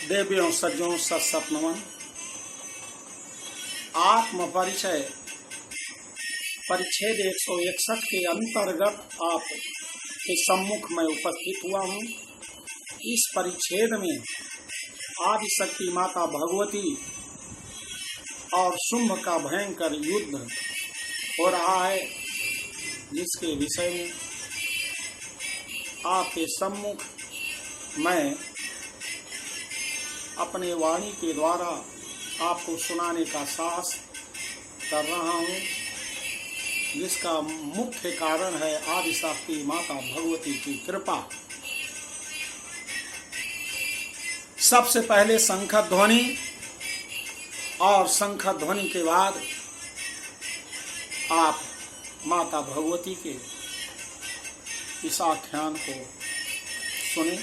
देवियों सज्जों सत नमन। आत्म परिचय परिच्छेद 161 के अंतर्गत आप के सम्मुख में उपस्थित हुआ हूँ। इस परिच्छेद में आदिशक्ति माता भगवती और शुंभ का भयंकर युद्ध हो रहा है, जिसके विषय में आपके सम्मुख मैं अपने वाणी के द्वारा आपको सुनाने का साहस कर रहा हूँ, जिसका मुख्य कारण है आदिशक्ति माता भगवती की कृपा। सबसे पहले शंख ध्वनि और शंख ध्वनि के बाद आप माता भगवती के इस आख्यान को सुने।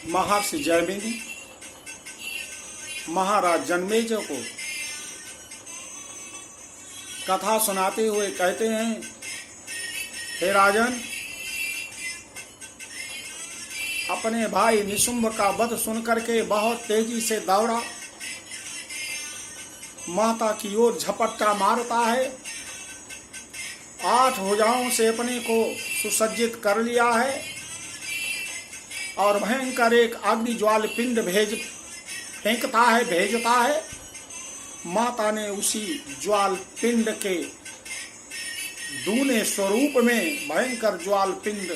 महर्षि जैमिनी महाराज जन्मेजय को कथा सुनाते हुए कहते हैं, हे राजन, अपने भाई निशुंभ का वध सुनकर के बहुत तेजी से दौड़ा, माता की ओर झपट्टा मारता है, 8 भुजाओं से अपने को सुसज्जित कर लिया है और भयंकर एक अग्नि ज्वाल पिंड भेजता है। माता ने उसी ज्वाल पिंड के दूने स्वरूप में भयंकर ज्वाल पिंड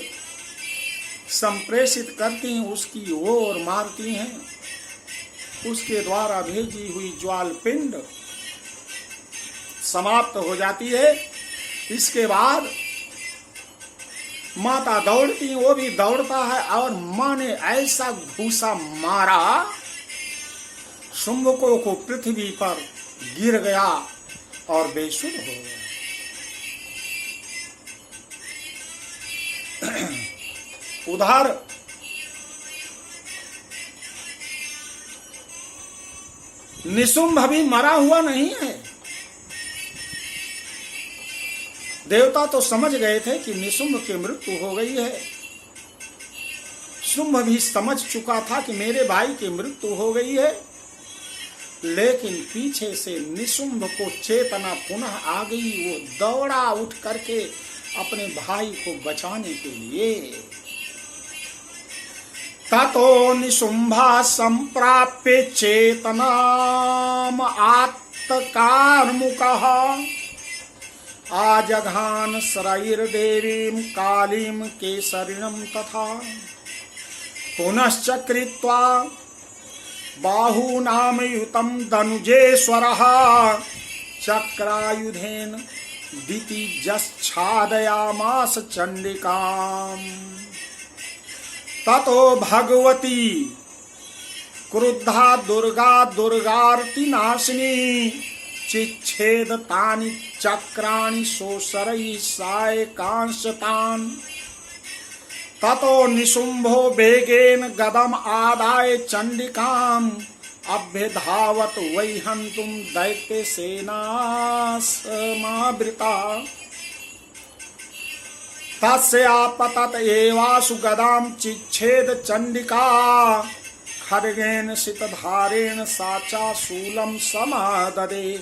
संप्रेषित करती हैं, उसकी ओर मारती हैं। उसके द्वारा भेजी हुई ज्वाल पिंड समाप्त हो जाती है। इसके बाद माता दौड़ती, वो भी दौड़ता है और माँ ने ऐसा घूसा मारा, शुंभ को पृथ्वी पर गिर गया और बेसुध हो गया। उधर निशुंभ भी मरा हुआ नहीं है। देवता तो समझ गए थे कि निशुंभ की मृत्यु हो गई है। शुंभ भी समझ चुका था कि मेरे भाई की मृत्यु हो गई है, लेकिन पीछे से निशुंभ को चेतना पुनः आ गई। वो दौड़ा उठ करके अपने भाई को बचाने के लिए। ततो निशुंभा संप्राप्य चेतनाम आत्तकार्मुकः आजघान शरैर्देवीं कालीं केसरिणं तथा पुनश्च कृत्वा बाहूनामयुतं धनुजेश्वरः चक्रायुधेन दितिजश्छादयामास चण्डिकाम्। ततो भगवती क्रुद्धा दुर्गार्तिनाशिनी चिच्छेद तानि चक्राणि सोशरैः सायकांशतान्। ततो निशुंभो वेगेन गदम आदाय चंडिकाम् अभ्यधावत वैहन्तुं दैत्यसेना समावृता। तस्यापतत एवासु गदां चिच्छेद चंडिका खड्गेन सितधारेण साचा शूलम समाददे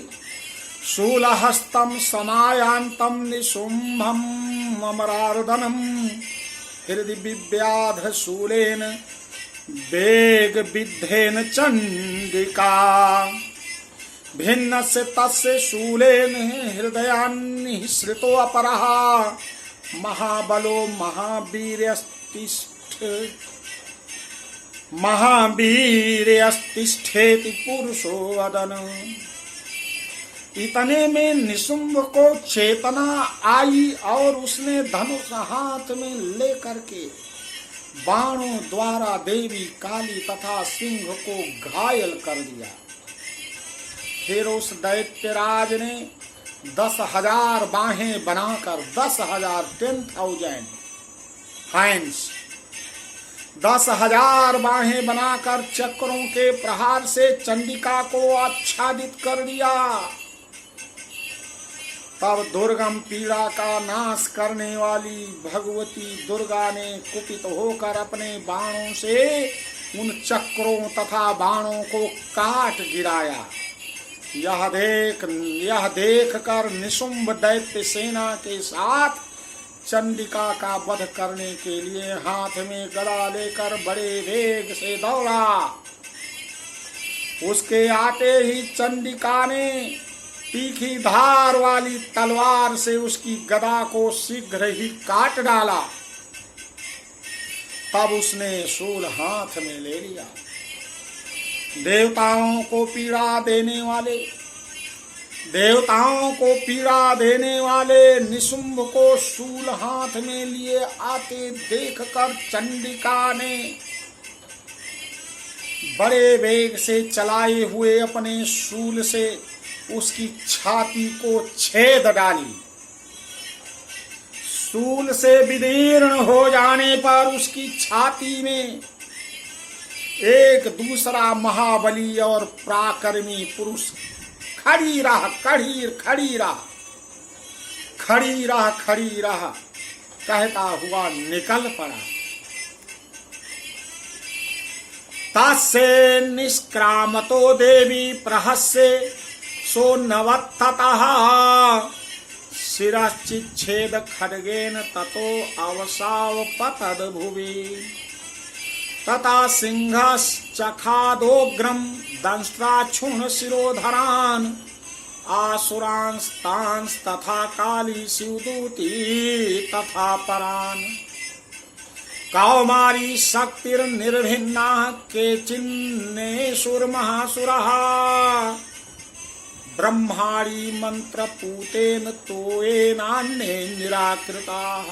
शूलहस्तं समायान्तं निशुम्भम् अमरार्दनम् हृदि विव्याध शूलेन वेग विद्धेन चंडिका भिन्नस्य तस्य शूलेन हृदयान्निःसृतो अपरः महाबलो महावीर्यस्तिष्ठेति पुरुषो वदन। इतने में निशुंभ को चेतना आई और उसने धनुष हाथ में लेकर के बाणों द्वारा देवी काली तथा सिंह को घायल कर दिया। फिर उस दैत्यराज ने 10,000 बाहें बनाकर 10,000 हैंड्स 10,000 बाहें बनाकर चक्रों के प्रहार से चंडिका को आच्छादित कर दिया। तब दुर्गम पीड़ा का नाश करने वाली भगवती दुर्गा ने कुपित होकर अपने बाणों से उन चक्रों तथा बाणों को काट गिराया। यह देख कर निशुंभ दैत्य सेना के साथ चंडिका का वध करने के लिए हाथ में गदा लेकर बड़े वेग से दौड़ा। उसके आते ही चंडिका ने तीखी धार वाली तलवार से उसकी गदा को शीघ्र ही काट डाला। तब उसने शूल हाथ में ले लिया। देवताओं को पीड़ा देने वाले निशुंभ को शूल हाथ में लिए आते देखकर चंडिका ने बड़े वेग से चलाए हुए अपने शूल से उसकी छाती को छेद डाली। शूल से विदीर्ण हो जाने पर उसकी छाती में एक दूसरा महाबली और पराक्रमी पुरुष खड़ी रह कहता हुआ निकल पड़ा। तस्य निष्क्रामतो देवी प्रहस्य सोन्नवत्ततः शिरश्चिच्छेद खड्गेन ततो अवसावपतद भुवि तथा सिंहश्चखादोग्रं दंष्ट्राच्छूर्ण शिरोधरान् आसुरांस्तांस्तथा काली शिवदूती तथा परान् कौमारी शक्तिर्निर्भिन्ना केचिन्नेषुर्महासुरः ब्रह्माणी मंत्रपूतेन तोयेनान्ये निराकृताः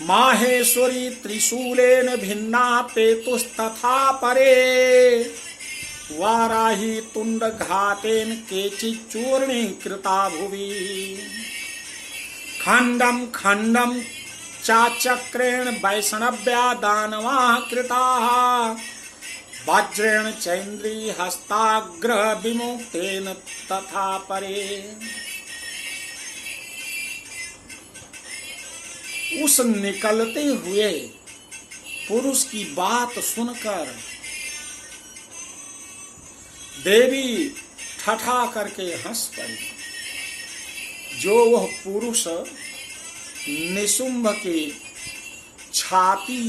माहेश्वरी त्रिशूलेन भिन्ना पेतुस्तथा परे वाराही तुंडघातेन केचिच्चूर्णीकृता भुवि खंडम खंडम चाचक्रेण वैष्णव्या दानवाः कृताः वज्रेण चैन्द्री हस्ताग्र विमुक्तेन तथा परे। उस निकलते हुए पुरुष की बात सुनकर देवी ठठा करके हंस पड़ी। जो वह पुरुष निशुंभ के छाती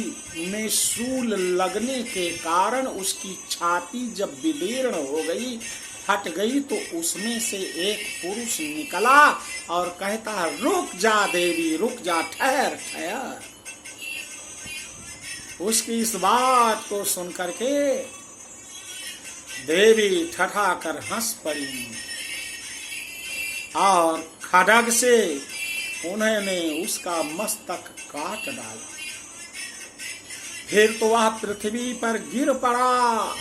में शूल लगने के कारण उसकी छाती जब विदीर्ण हो गई, फट गई, तो उसमें से एक पुरुष निकला और कहता, रुक जा देवी, रुक जा, ठहर ठहर। उसकी इस बात को सुनकर के देवी ठठा कर हंस पड़ी और खड्ग से उन्होंने उसका मस्तक काट डाला। फिर तो वह पृथ्वी पर गिर पड़ा।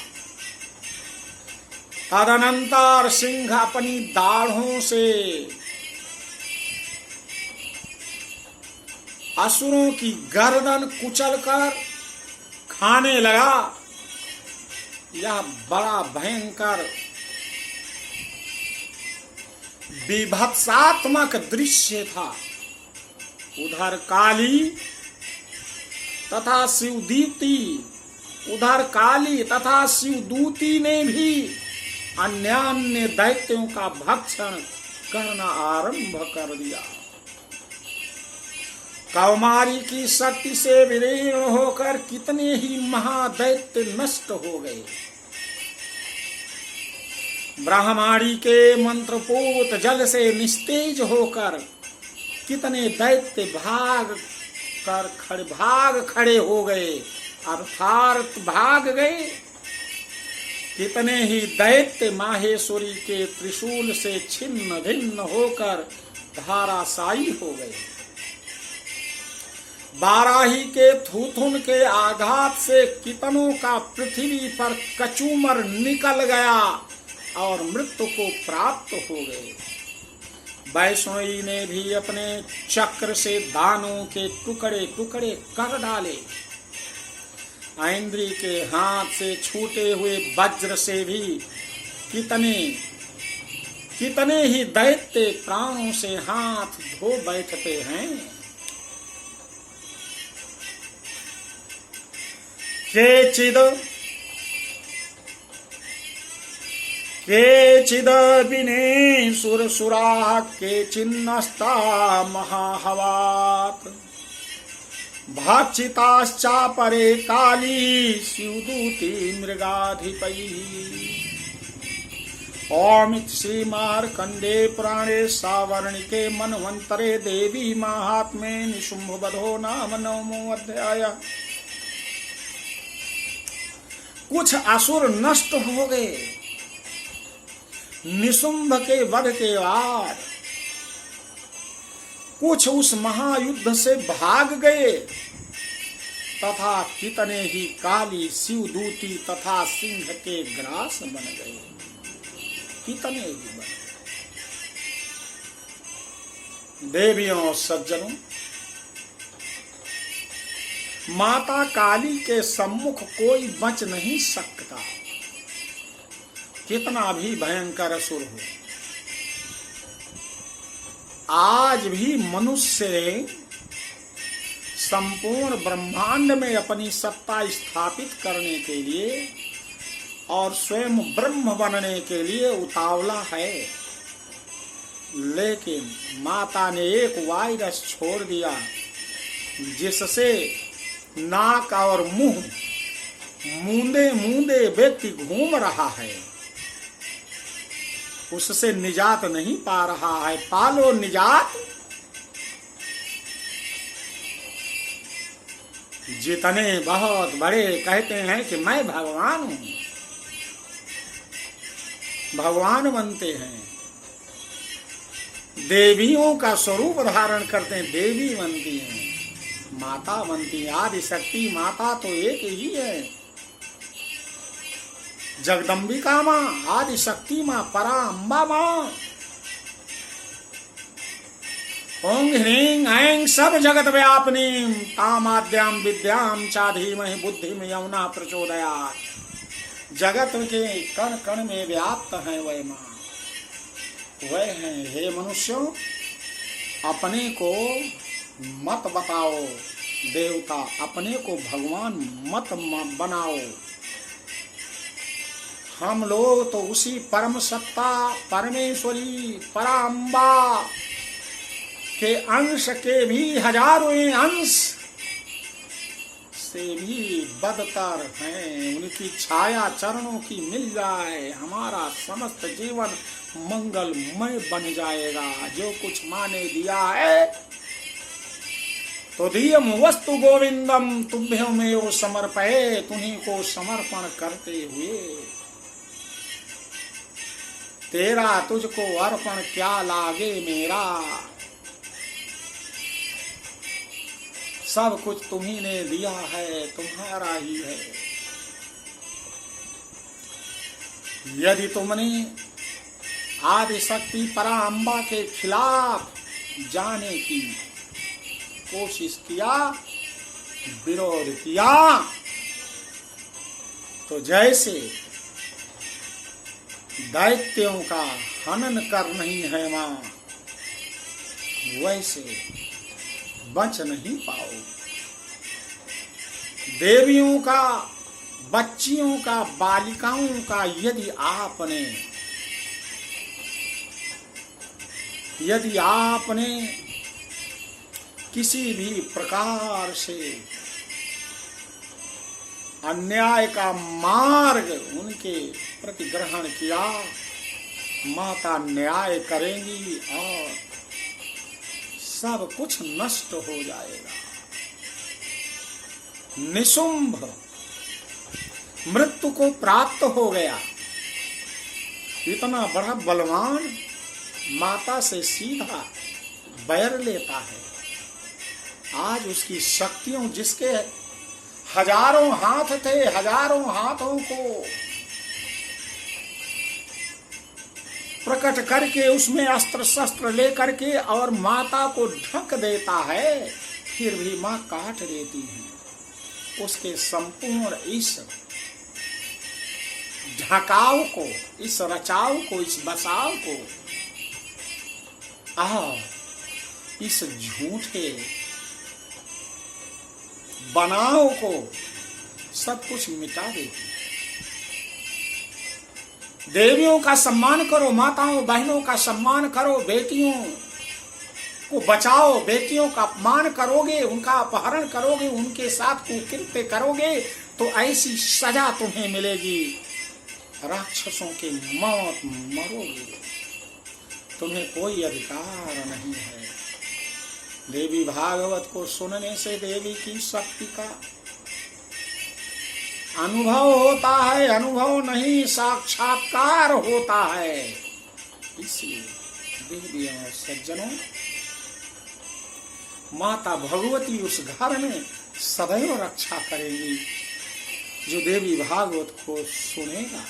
तदनंतर सिंह अपनी दाढ़ों से असुरों की गर्दन कुचलकर खाने लगा। यह बड़ा भयंकर विभत्सात्मक दृश्य था। उधर काली तथा शिवदीप्ति उधर काली तथा शिवदूती ने भी अन्य दैत्यों का भक्षण करना आरंभ कर दिया। कौमारी की शक्ति से विलीन होकर कितने ही महादैत्य नष्ट हो गए। ब्रह्माणी के मंत्रपूत जल से निस्तेज होकर कितने दैत्य भाग खड़े हो गए, अर्थात भाग गए। कितने ही दैत्य माहेश्वरी के त्रिशूल से छिन्न भिन्न होकर धाराशायी हो गए। बाराही के थूथुन के आघात से कितनों का पृथ्वी पर कचूमर निकल गया और मृत्यु को प्राप्त हो गए। वैष्णवी ने भी अपने चक्र से दानों के टुकड़े टुकड़े कर डाले। ऐन्द्री के हाथ से छूटे हुए वज्र से भी कितने ही दैत्य प्राणों से हाथ धो बैठते हैं। केचिद विने सुरसुरा केचिन्नस्ता महाहवात् भाक्षिताश्चापरे काली शिवदूती मृगाधिपैः। ओम श्री मार्कंडे पुराणे सावर्णिके मनवंतरे देवी महात्म्ये निशुम्भवधो नाम 9वां अध्याय। कुछ असुर नष्ट हो गए निशुंभ के वध के बाद, कुछ उस महायुद्ध से भाग गए तथा कितने ही काली शिवदूती तथा सिंह के ग्रास बन गए। कितने ही बन गए। देवियों सज्जनों, माता काली के सम्मुख कोई बच नहीं सकता, कितना भी भयंकर असुर हो। आज भी मनुष्य संपूर्ण ब्रह्मांड में अपनी सत्ता स्थापित करने के लिए और स्वयं ब्रह्म बनने के लिए उतावला है, लेकिन माता ने एक वायरस छोड़ दिया जिससे नाक और मुंह मूंदे मूंदे व्यक्ति घूम रहा है, उससे निजात नहीं पा रहा है। पालो निजात। जितने बहुत बड़े कहते हैं कि मैं भगवान हूं, भगवान बनते हैं, देवियों का स्वरूप धारण करते हैं, देवी बनती हैं, माता बनती है। आदि शक्ति माता तो एक ही है, जगदम्बिका माँ, आदि शक्ति माँ, परा अम्बा माँ। ओं ह्रीं ऐं सब जगत व्यापिनी तामाद्याम विद्याम चाधीमहि बुद्धिम यमुना प्रचोदयात्। जगत के कण कण में व्याप्त है वह माँ, वह है। हे मनुष्यों, अपने को मत बताओ देवता, अपने को भगवान मत बनाओ। हम लोग तो उसी परम सत्ता परमेश्वरी पराम्बा के अंश के भी हजारों अंश से भी बदतर हैं। उनकी छाया चरणों की मिल जाए, हमारा समस्त जीवन मंगलमय बन जाएगा। जो कुछ माँ ने दिया है तो दियम वस्तु गोविंदम तुभ्यमेव समर्पये, तुम्हीं को समर्पण करते हुए तेरा तुझको अर्पण क्या लागे मेरा। सब कुछ तुम्ही ने दिया है, तुम्हारा ही है। यदि तुमने आदि शक्ति परा अम्बा के खिलाफ जाने की कोशिश किया, विरोध किया, तो जैसे दैत्यों का हनन कर नहीं है मां, वैसे बच नहीं पाओ। देवियों का बच्चियों का, बालिकाओं का यदि आपने किसी भी प्रकार से अन्याय का मार्ग उनके प्रति ग्रहण किया, माता न्याय करेंगी और सब कुछ नष्ट हो जाएगा। निशुंभ मृत्यु को प्राप्त हो गया, इतना बड़ा बलवान माता से सीधा बैर लेता है। आज उसकी शक्तियों, जिसके हजारों हाथ थे, हजारों हाथों को प्रकट करके उसमें अस्त्र शस्त्र लेकर के और माता को ढक देता है, फिर भी मां काट देती है। उसके संपूर्ण इस ढकाव को, इस रचाव को, इस बसाव को, इस झूठे बनाव को सब कुछ मिटा देती। देवियों का सम्मान करो, माताओं बहनों का सम्मान करो, बेटियों को बचाओ। बेटियों का अपमान करोगे, उनका अपहरण करोगे, उनके साथ कुकृत्य करोगे तो ऐसी सजा तुम्हें मिलेगी, राक्षसों के मौत मरोगे। तुम्हें कोई अधिकार नहीं है। देवी भागवत को सुनने से देवी की शक्ति का अनुभव होता है, अनुभव नहीं साक्षात्कार होता है। इसलिए देवियों और सज्जनों, माता भगवती उस घर में सदैव रक्षा करेगी जो देवी भागवत को सुनेगा।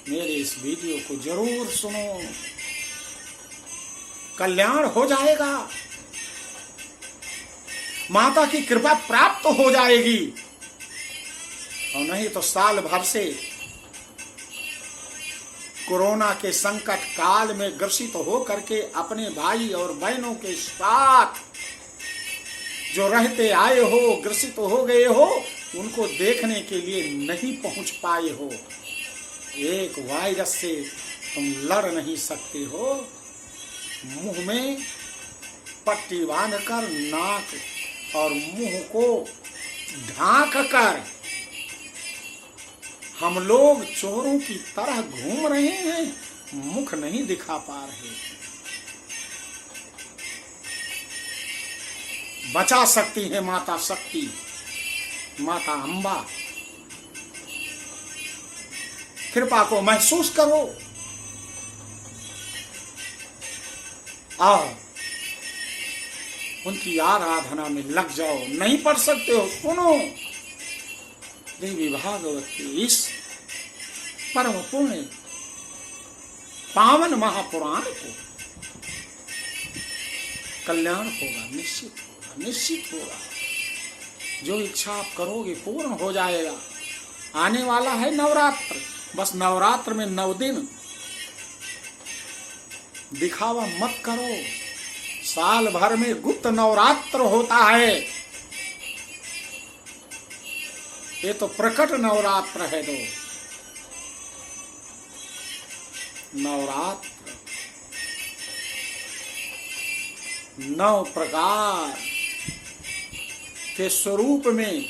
मेरे इस वीडियो को जरूर सुनो, कल्याण हो जाएगा, माता की कृपा प्राप्त हो जाएगी। और नहीं तो साल भर से कोरोना के संकट काल में ग्रसित हो करके अपने भाई और बहनों के साथ जो रहते आए हो, ग्रसित हो गए हो, उनको देखने के लिए नहीं पहुंच पाए हो। एक वायरस से तुम लड़ नहीं सकते हो। मुंह में पट्टी बांधकर, नाक और मुंह को ढांक कर हम लोग चोरों की तरह घूम रहे हैं, मुख नहीं दिखा पा रहे। बचा सकती है माता शक्ति, माता अंबा। कृपा को महसूस करो, आओ उनकी आराधना में लग जाओ। नहीं पढ़ सकते हो, सुनो देवी भागवत के इस परम पुण्य पावन महापुराण को। कल्याण होगा, निश्चित होगा, निश्चित होगा। जो इच्छा आप करोगे पूर्ण हो जाएगा। आने वाला है नवरात्र, बस नवरात्र में 9 दिन दिखावा मत करो। साल भर में गुप्त नवरात्र होता है, ये तो प्रकट नवरात्र है। दो नवरात्र 9 प्रकार के स्वरूप में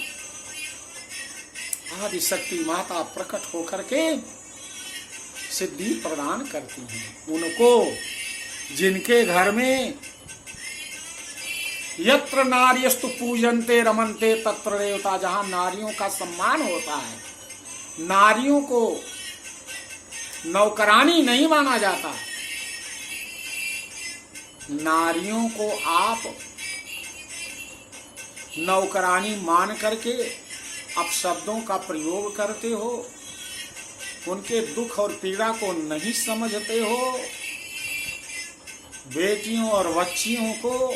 आदि शक्ति माता प्रकट होकर के सिद्धि प्रदान करती हैं उनको, जिनके घर में यत्र नार्यस्तु पूजन्ते रमन्ते तत्र देवता, जहां नारियों का सम्मान होता है, नारियों को नौकरानी नहीं माना जाता। नारियों को आप नौकरानी मान करके अपशब्दों का प्रयोग करते हो, उनके दुख और पीड़ा को नहीं समझते हो। बेटियों और बच्चियों को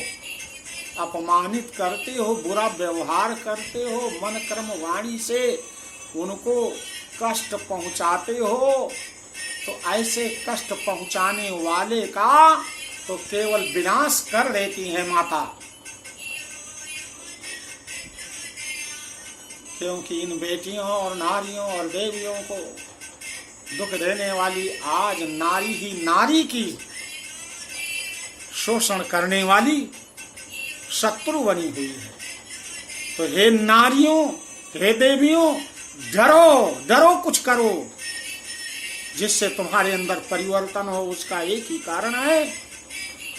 अपमानित करते हो, बुरा व्यवहार करते हो, मन कर्म वाणी से उनको कष्ट पहुंचाते हो। तो ऐसे कष्ट पहुंचाने वाले का तो केवल विनाश कर देती है माता। क्योंकि इन बेटियों और नारियों और देवियों को दुख देने वाली आज नारी ही नारी की शोषण करने वाली शत्रु बनी हुई है। तो हे नारियों, हे देवियों, डरो, डरो, कुछ करो जिससे तुम्हारे अंदर परिवर्तन हो। उसका एक ही कारण है,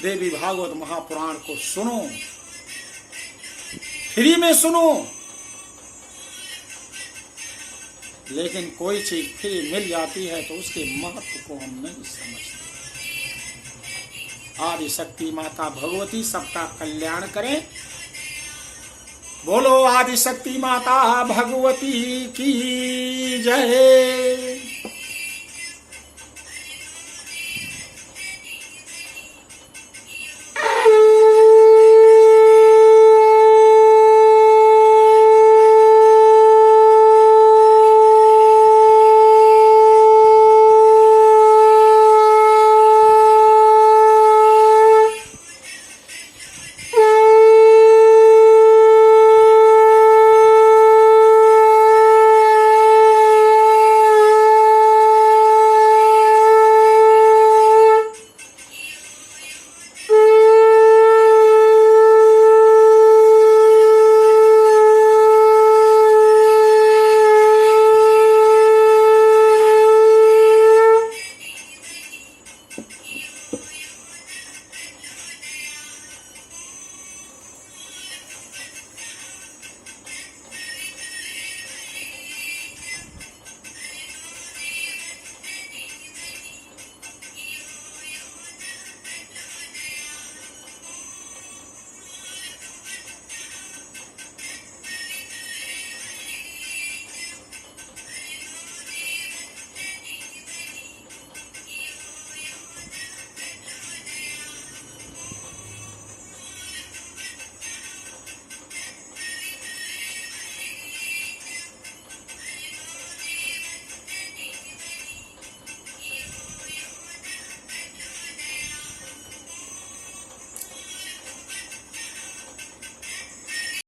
देवी भागवत महापुराण को सुनो, फ्री में सुनो। लेकिन कोई चीज फ्री मिल जाती है तो उसके महत्व को हम नहीं समझते। आदि शक्ति माता भगवती सबका कल्याण करें। बोलो आदि शक्ति माता भगवती की जय।